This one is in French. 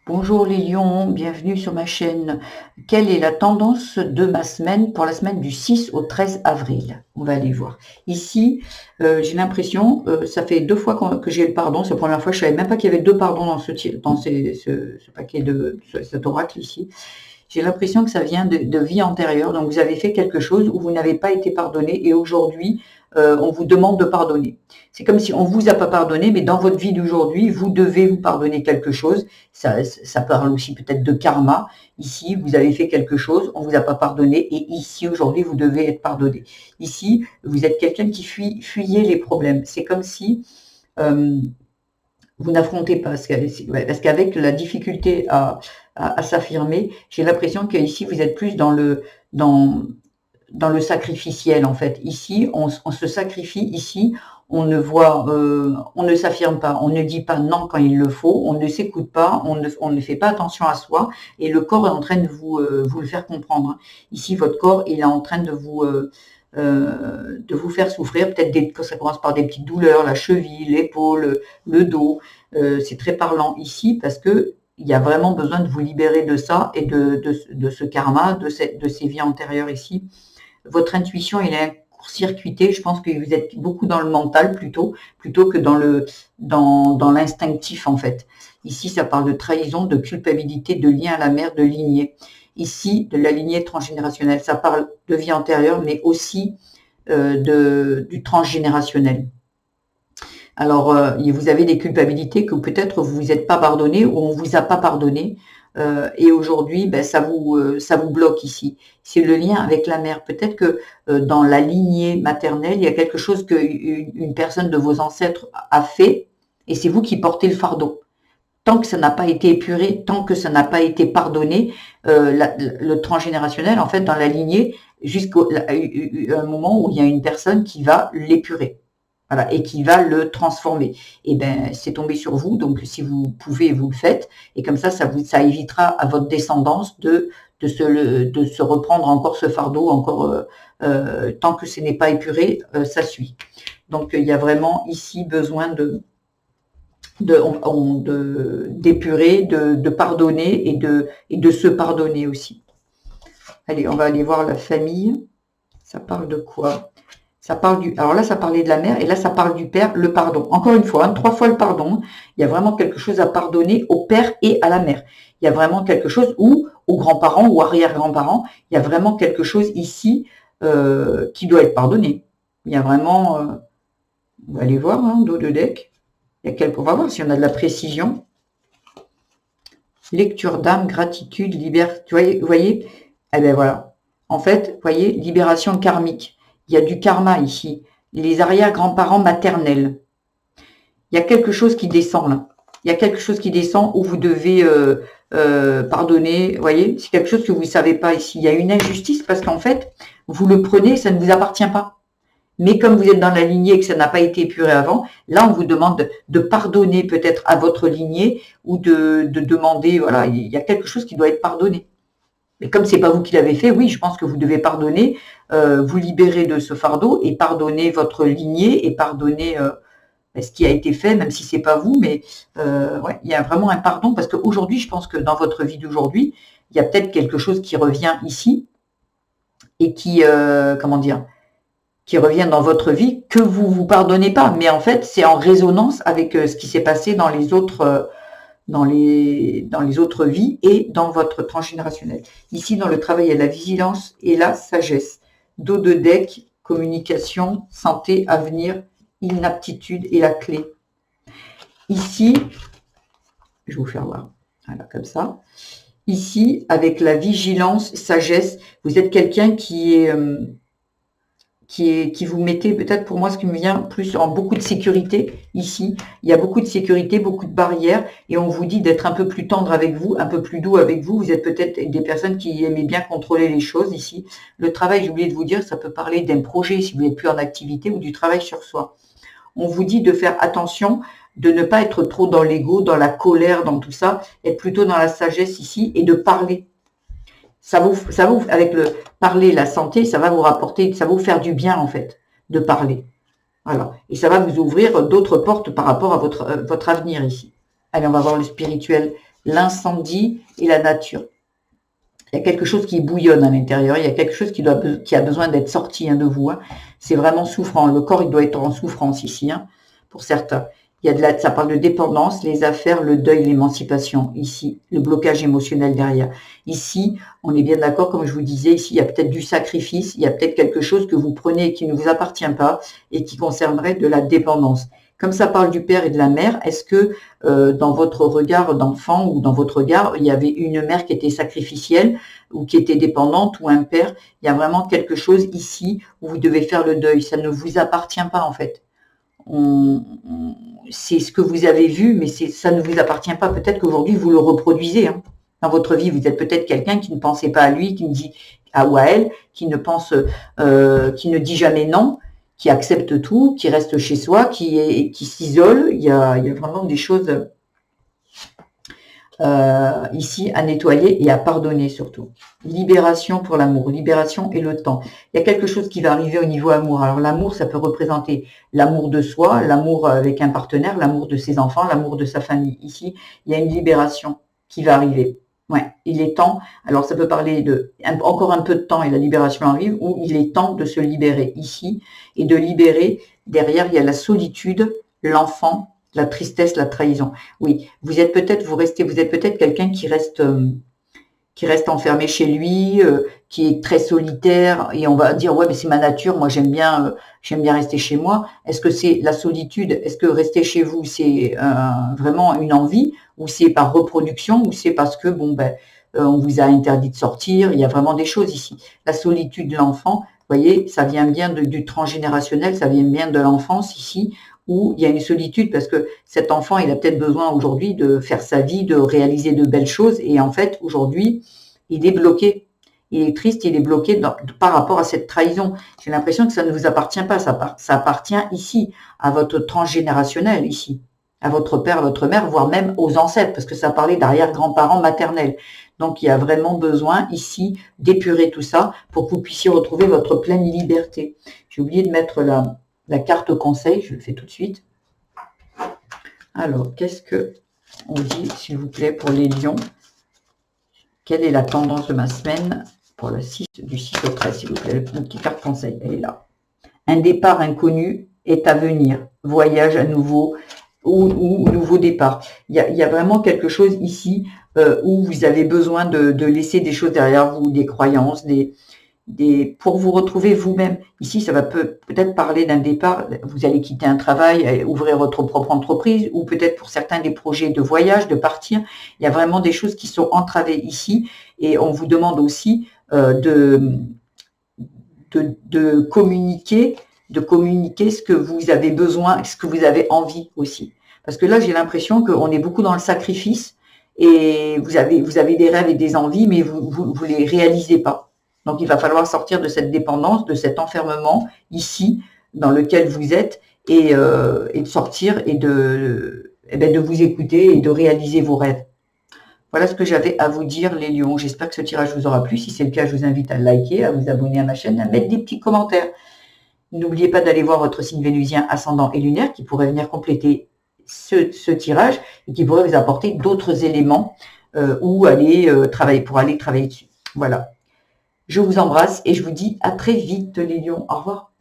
Bonjour les lions, bienvenue sur ma chaîne. Quelle est la tendance de ma semaine pour la semaine du 6 au 13 avril? On va aller voir. Ici, j'ai l'impression, ça fait 2 fois que j'ai le pardon. C'est la première fois, je savais même pas qu'il y avait 2 pardons dans ce paquet cet oracle ici. J'ai l'impression que ça vient de vie antérieure. Donc vous avez fait quelque chose où vous n'avez pas été pardonné et aujourd'hui, on vous demande de pardonner. C'est comme si on vous a pas pardonné, mais dans votre vie d'aujourd'hui, vous devez vous pardonner quelque chose. Ça parle aussi peut-être de karma. Ici, vous avez fait quelque chose, on vous a pas pardonné et ici, aujourd'hui, vous devez être pardonné. Ici, vous êtes quelqu'un qui fuyait les problèmes. C'est comme si euh, vous n'affrontez pas, parce qu'avec la difficulté à s'affirmer, j'ai l'impression qu'ici, vous êtes plus dans, dans le sacrificiel, en fait. Ici, on se sacrifie, ici, on ne s'affirme pas, on ne dit pas non quand il le faut, on ne s'écoute pas, on ne fait pas attention à soi, et le corps est en train de vous le faire comprendre. Ici, votre corps, il est en train de vous faire souffrir, peut-être ça commence par des petites douleurs, la cheville, l'épaule, le dos. C'est très parlant ici parce que il y a vraiment besoin de vous libérer de ça et de ce karma, de ces vies antérieures ici. Votre intuition, elle est court-circuitée. Je pense que vous êtes beaucoup dans le mental plutôt que dans l'instinctif en fait. Ici, ça parle de trahison, de culpabilité, de lien à la mère, de lignée. Ici, de la lignée transgénérationnelle. Ça parle de vie antérieure, mais aussi du transgénérationnel. Alors, vous avez des culpabilités que peut-être vous vous êtes pas pardonné ou on vous a pas pardonné. Et aujourd'hui, ben, ça vous bloque ici. C'est le lien avec la mère. Peut-être que dans la lignée maternelle, il y a quelque chose que une personne de vos ancêtres a fait, et c'est vous qui portez le fardeau. Tant que ça n'a pas été épuré, tant que ça n'a pas été pardonné, le transgénérationnel, en fait, dans la lignée, jusqu'à un moment où il y a une personne qui va l'épurer. Voilà, et qui va le transformer. Et ben, c'est tombé sur vous, donc si vous pouvez, vous le faites, et comme ça ça évitera à votre descendance de se reprendre encore ce fardeau, encore tant que ce n'est pas épuré, ça suit. Donc il y a vraiment ici besoin d'épurer, de pardonner et de se pardonner aussi. Allez, on va aller voir la famille. Ça parle de quoi? Alors là, ça parlait de la mère, et là, ça parle du père, le pardon. Encore une fois, 3 fois le pardon. Il y a vraiment quelque chose à pardonner au père et à la mère. Il y a vraiment quelque chose, ou aux grands-parents ou arrière-grands-parents, il y a vraiment quelque chose ici qui doit être pardonné. Il y a vraiment, on va aller voir, hein, dos de deck. On va voir si on a de la précision. Lecture d'âme, gratitude, liberté. Vous voyez? Eh bien voilà. En fait, vous voyez, libération karmique. Il y a du karma ici. Les arrière-grands-parents maternels. Il y a quelque chose qui descend là. Il y a quelque chose qui descend où vous devez pardonner. Vous voyez, c'est quelque chose que vous ne savez pas ici. Il y a une injustice parce qu'en fait, vous le prenez, ça ne vous appartient pas. Mais comme vous êtes dans la lignée et que ça n'a pas été épuré avant, là, on vous demande de pardonner peut-être à votre lignée ou de demander, voilà, il y a quelque chose qui doit être pardonné. Mais comme c'est pas vous qui l'avez fait, oui, je pense que vous devez pardonner, vous libérer de ce fardeau et pardonner votre lignée et pardonner ce qui a été fait, même si c'est pas vous, mais ouais, il y a vraiment un pardon parce qu'aujourd'hui, je pense que dans votre vie d'aujourd'hui, il y a peut-être quelque chose qui revient ici et qui, comment dire, qui revient dans votre vie que vous vous pardonnez pas, mais en fait, c'est en résonance avec ce qui s'est passé dans les autres dans les autres vies et dans votre transgénérationnel. Ici, dans le travail, il y a la vigilance et la sagesse. Dos de deck, communication, santé, avenir, inaptitude et la clé. Ici, je vais vous faire voir. Voilà, comme ça. Ici, avec la vigilance, sagesse, vous êtes quelqu'un qui vous mettez, peut-être pour moi, ce qui me vient plus en beaucoup de sécurité ici. Il y a beaucoup de sécurité, beaucoup de barrières, et on vous dit d'être un peu plus tendre avec vous, un peu plus doux avec vous. Vous êtes peut-être des personnes qui aimaient bien contrôler les choses ici. Le travail, j'ai oublié de vous dire, ça peut parler d'un projet si vous n'êtes plus en activité ou du travail sur soi. On vous dit de faire attention, de ne pas être trop dans l'ego, dans la colère, dans tout ça, être plutôt dans la sagesse ici et de parler. Avec le parler, la santé, ça va vous rapporter, ça va vous faire du bien en fait, de parler. Voilà. Et ça va vous ouvrir d'autres portes par rapport à votre avenir ici. Allez, on va voir le spirituel l'incendie et la nature. Il y a quelque chose qui bouillonne à l'intérieur, il y a quelque chose qui a besoin d'être sorti de vous. C'est vraiment souffrant. Le corps, il doit être en souffrance ici, pour certains. Il y a ça parle de dépendance, les affaires, le deuil, l'émancipation. Ici, le blocage émotionnel derrière. Ici, on est bien d'accord, comme je vous disais, ici, il y a peut-être du sacrifice, il y a peut-être quelque chose que vous prenez qui ne vous appartient pas et qui concernerait de la dépendance. Comme ça parle du père et de la mère, est-ce que dans votre regard d'enfant ou dans votre regard, il y avait une mère qui était sacrificielle ou qui était dépendante ou un père? Il y a vraiment quelque chose ici où vous devez faire le deuil. Ça ne vous appartient pas en fait. C'est ce que vous avez vu, mais ça ne vous appartient pas. Peut-être qu'aujourd'hui, vous le reproduisez. Dans votre vie, vous êtes peut-être quelqu'un qui ne pensait pas à lui, qui ne dit à ou à elle, qui ne pense, qui ne dit jamais non, qui accepte tout, qui reste chez soi, qui s'isole. Il y a vraiment des choses ici à nettoyer et à pardonner surtout. Libération pour l'amour, libération et le temps. Il y a quelque chose qui va arriver au niveau amour. Alors l'amour, ça peut représenter l'amour de soi, l'amour avec un partenaire, l'amour de ses enfants, l'amour de sa famille. Ici, il y a une libération qui va arriver. Ouais, il est temps. Alors ça peut parler de encore un peu de temps et la libération arrive, ou il est temps de se libérer ici et de libérer. Derrière, il y a la solitude, l'enfant, la tristesse, la trahison. Oui, vous êtes peut-être quelqu'un qui reste enfermé chez lui, qui est très solitaire, et on va dire ouais, mais c'est ma nature, moi j'aime bien rester chez moi. Est-ce que c'est la solitude? Est-ce que rester chez vous c'est vraiment une envie, ou c'est par reproduction, ou c'est parce que on vous a interdit de sortir? Il y a vraiment des choses ici. La solitude de l'enfant, vous voyez, ça vient bien du transgénérationnel, ça vient bien de l'enfance ici, où il y a une solitude parce que cet enfant, il a peut-être besoin aujourd'hui de faire sa vie, de réaliser de belles choses, et en fait, aujourd'hui, il est bloqué. Il est triste, il est bloqué par rapport à cette trahison. J'ai l'impression que ça ne vous appartient pas, ça appartient ici, à votre transgénérationnel, ici, à votre père, à votre mère, voire même aux ancêtres, parce que ça parlait d'arrière-grands-parents maternels. Donc, il y a vraiment besoin ici d'épurer tout ça pour que vous puissiez retrouver votre pleine liberté. J'ai oublié de mettre la carte conseil, je le fais tout de suite. Alors, qu'est-ce que on dit, s'il vous plaît, pour les lions? Quelle est la tendance de ma semaine pour le 6, du 6 au 13, s'il vous plaît? La petite carte conseil, elle est là. Un départ inconnu est à venir. Voyage à nouveau ou nouveau départ. Il y a vraiment quelque chose ici où vous avez besoin de laisser des choses derrière vous, des croyances, pour vous retrouver vous-même. Ici, ça va peut-être parler d'un départ. Vous allez quitter un travail, ouvrir votre propre entreprise, ou peut-être pour certains des projets de voyage, de partir. Il y a vraiment des choses qui sont entravées ici, et on vous demande aussi de communiquer ce que vous avez besoin, ce que vous avez envie aussi. Parce que là, j'ai l'impression qu'on est beaucoup dans le sacrifice, et vous avez des rêves et des envies, mais vous les réalisez pas. Donc, il va falloir sortir de cette dépendance, de cet enfermement ici, dans lequel vous êtes, et de sortir et de vous écouter et de réaliser vos rêves. Voilà ce que j'avais à vous dire, les lions. J'espère que ce tirage vous aura plu. Si c'est le cas, je vous invite à liker, à vous abonner à ma chaîne, à mettre des petits commentaires. N'oubliez pas d'aller voir votre signe vénusien, ascendant et lunaire qui pourrait venir compléter ce tirage et qui pourrait vous apporter d'autres éléments où aller travailler dessus. Voilà. Je vous embrasse et je vous dis à très vite, les lions. Au revoir.